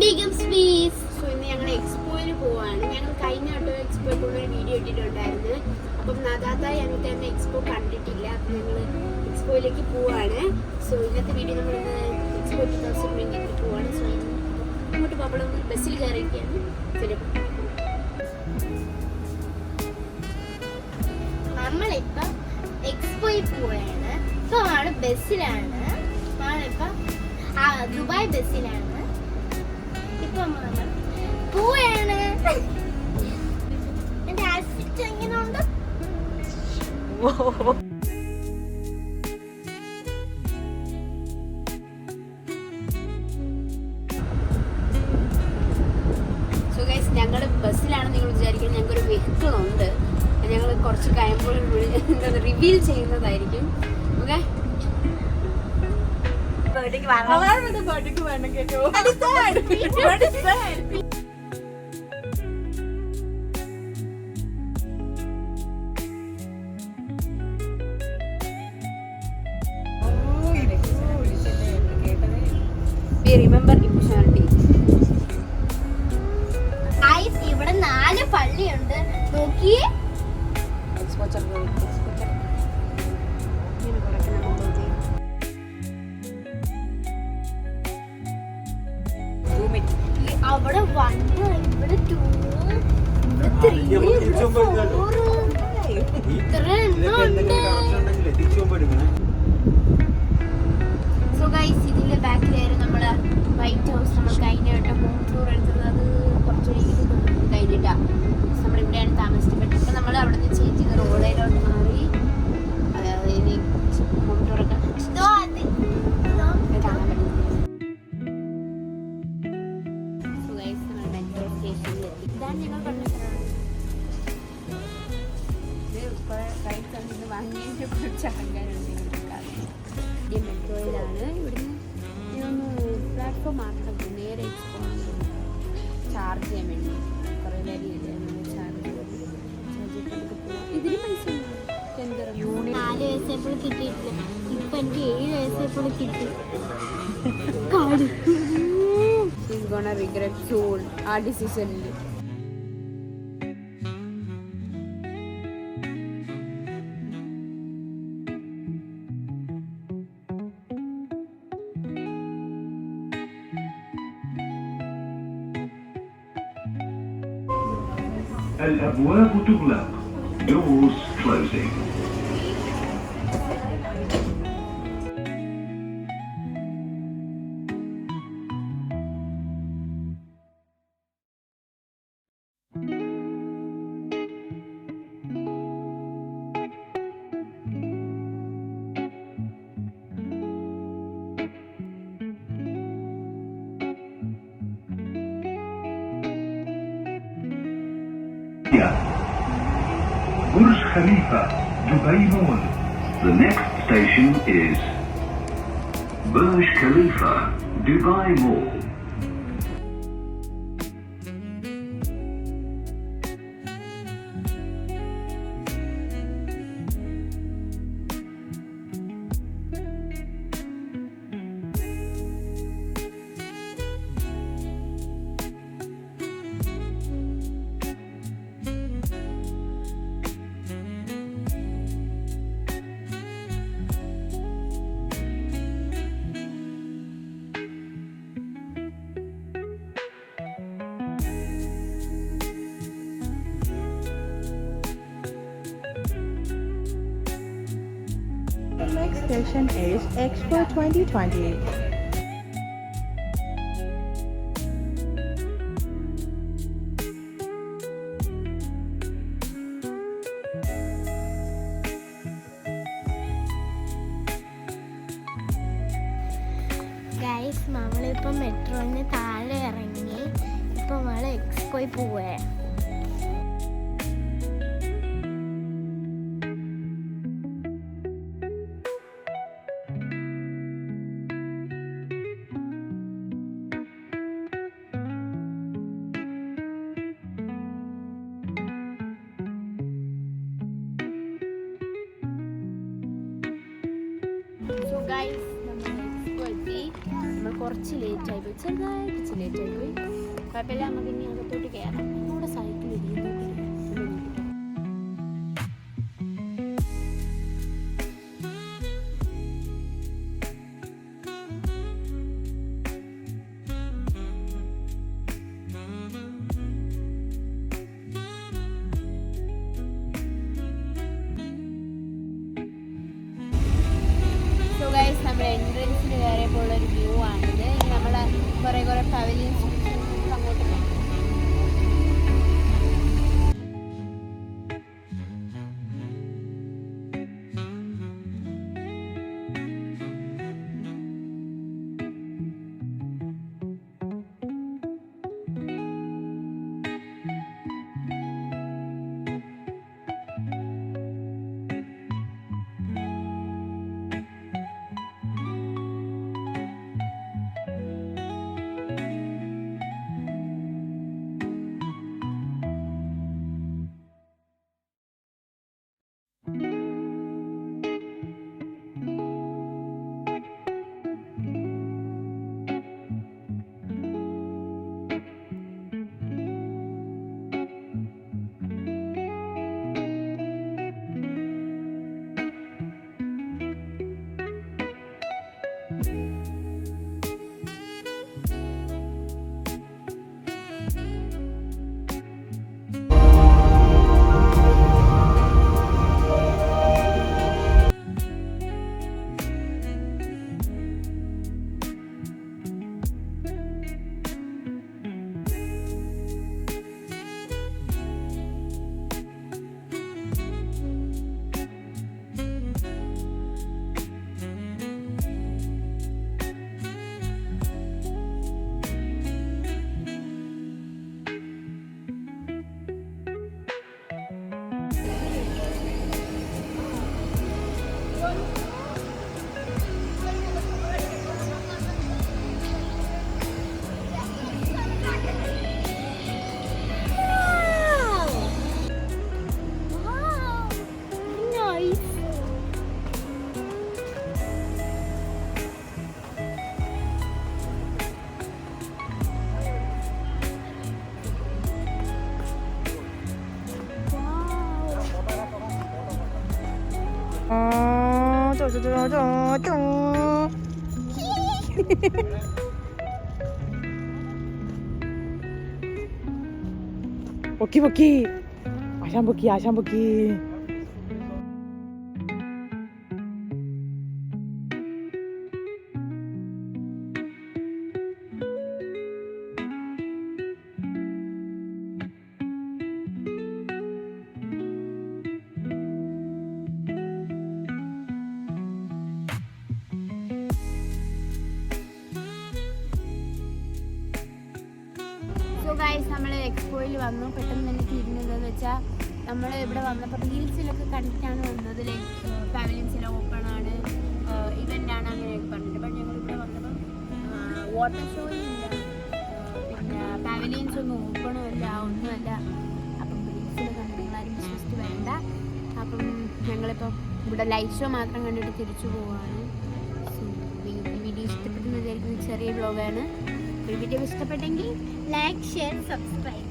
Begum sweets. So ഇന്ന് ഞങ്ങൾ എക്സ്പോയിൽ പോവാണ്. ഞങ്ങൾ കഴിഞ്ഞ വട്ടം എക്സ്പോയിൽ പോകുന്ന ഒരു വീഡിയോ ഇട്ടിട്ടുണ്ടായിരുന്നു. അപ്പം നദാത്തായി ഞങ്ങൾക്ക് തന്നെ എക്സ്പോ കണ്ടിട്ടില്ല. അപ്പം ഞങ്ങൾ എക്സ്പോയിലേക്ക് പോവാണ്. സോ ഇന്നത്തെ വീഡിയോ നമ്മളിന്ന് എക്സ്പോ 2020 പോവാണ്. സോ ഇങ്ങോട്ട് നമ്മളൊന്ന് ബസ്സിൽ കയറിയിരിക്കുകയാണ്. ശരി, നമ്മളിപ്പം എക്സ്പോയിൽ പോവുകയാണ്. ഇപ്പൊ ആള് ബസ്സിലാണ്. ആളിപ്പം ദുബായ് ബസ്സിലാണ്. ഇപ്പൊ നമ്മൾ പോവുകയാണ്. എന്റെ ഔട്ട്ഫിറ്റ് എങ്ങനെയുണ്ട്? സോ ഗൈസ്, ഞങ്ങൾ ബസ്സിലാണ്. നിങ്ങൾ വിചാരിക്കുന്നത് ഞങ്ങൾക്കൊരു വെഹിക്കിളുണ്ട്. ഞങ്ങൾ കുറച്ച് കഴിയുമ്പോൾ റിവീൽ ചെയ്യുന്നതായിരിക്കും. Okay, remember emotionality. ഇവിടെ 4 പള്ളിയുണ്ട്. നോക്കിയേ. അവിടെ 1, ഇവിടെ 2, ഇവിടെ 3, ഇവിടെ 4. ഇത്ര എണ്ണമുണ്ട്. സോ ഗൈസ്, ഇതിന്റെ ബാക്കിലായിരുന്നു നമ്മള് വൈറ്റ് ഹൗസ്. നമ്മൾ കഴിഞ്ഞ വട്ടം ഹോം ടൂർ എടുത്തത്. അത് കുറച്ചൊരു കഴിഞ്ഞിട്ടാ നമ്മളിവിടെയാണ് താമസിച്ചത്. പക്ഷെ ഇപ്പം നമ്മൾ അവിടെ നിന്ന് ചേഞ്ച് ചെയ്ത് റോഡിലോട്ട് മാറി. അതായത് ഇനി ഹോം ടൂറൊക്കെ കാണാൻ പറ്റും. സോ ഗൈസ്, നമ്മൾ മെട്രോ സ്റ്റേഷനിലെത്തി. ഇതാണ് ഞങ്ങൾ പറഞ്ഞിട്ടുള്ളത്. ഇത് കുറേ റൈറ്റ് നിന്ന് വാങ്ങിയതിനെ കുറിച്ച് അഹങ്കാരമുണ്ട്. ഈ മെട്രോയിലാണ്. ഇവിടുന്ന് ഇതൊന്ന് പ്ലാറ്റ്ഫോം ആക്കണം. നേരെ ചാർജ് ചെയ്യാൻ വേണ്ടി കുറേ നേരം ഇതിന് പൈസ 4 വയസ്സായപ്പോൾ കിട്ടിയിട്ടില്ല. ഇപ്പൊ എനിക്ക് 7 വയസ്സായപ്പോൾ കിട്ടി. റിഗ്രറ്റ് സോൾ ആ ഡിസിഷനിൽ. الأبواب تغلق. Doors closing. Burj Khalifa, Dubai Mall. The next station is Burj Khalifa, Dubai Mall. The next station is Expo 2020. Guys, നമ്മളിപ്പോൾ മെട്രോന്ന് താഴെ ഇറങ്ങി. ഇപ്പം നമ്മൾ എക്സ്പോയിൽ പോവേ. സോ ഗൈസ്, നമ്മൾ എക്സ്പോ എത്തി. എത്തി. നമ്മൾ കുറച്ച് ലേറ്റായി പോയി, ചെറുതായിട്ട് ലേറ്റായി പോയി. കുഴപ്പമില്ല, നമുക്ക് ഇനി അകത്തോട്ട് കയറാം. നമ്മുടെ സൈക്കിൾ ഇരിക്കുന്നു. നമ്മുടെ എൻട്രൻസിന് കയറിയപ്പോൾ ഉള്ളൊരു വ്യൂ ആണിത്. ഇനി നമ്മൾ കുറേ പവലിയൻസ് അങ്ങോട്ട് പോകാം. പൊക്കി പൊക്കി ആശാൻ പൊക്കി ആശാൻ പൊക്കി. സോ ഗൈസ്, നമ്മൾ എക്സ്പോയിൽ വന്നു. പെട്ടെന്ന് എനിക്ക് ഇരുന്നതെന്ന് വെച്ചാൽ നമ്മൾ ഇവിടെ വന്നപ്പോൾ റീൽസിലൊക്കെ കണ്ടിട്ടാണ് വന്നത്. ലൈക്ക് പവലിയൻസിലെ ഓപ്പൺ ആണ്, ഇവൻ്റ് ആണ്, അങ്ങനെയൊക്കെ പറഞ്ഞിട്ട്. ബട്ട് ഞങ്ങൾ ഇവിടെ വന്നപ്പോൾ വാട്ടർ ഷോയും ഇല്ല, പിന്നെ പവലിയൻസ് ഒന്നും ഓപ്പണും അല്ല, ഒന്നുമല്ല. അപ്പം റീൽസിൽ കണ്ട് നിങ്ങളാരും വിശ്വസിച്ച് വേണ്ട. അപ്പം ഞങ്ങളിപ്പം ഇവിടെ ലൈറ്റ് ഷോ മാത്രം കണ്ടിട്ട് തിരിച്ചു പോവുകയാണ്. സോ നിങ്ങൾക്ക് വീഡിയോ ഇഷ്ടപ്പെട്ടെന്ന് വിചാരിക്കുന്ന ചെറിയ വ്ലോഗാണ്. വീഡിയോ ഇഷ്ടപ്പെട്ടെങ്കിൽ ലൈക്ക്, ഷെയർ, സബ്സ്ക്രൈബ്.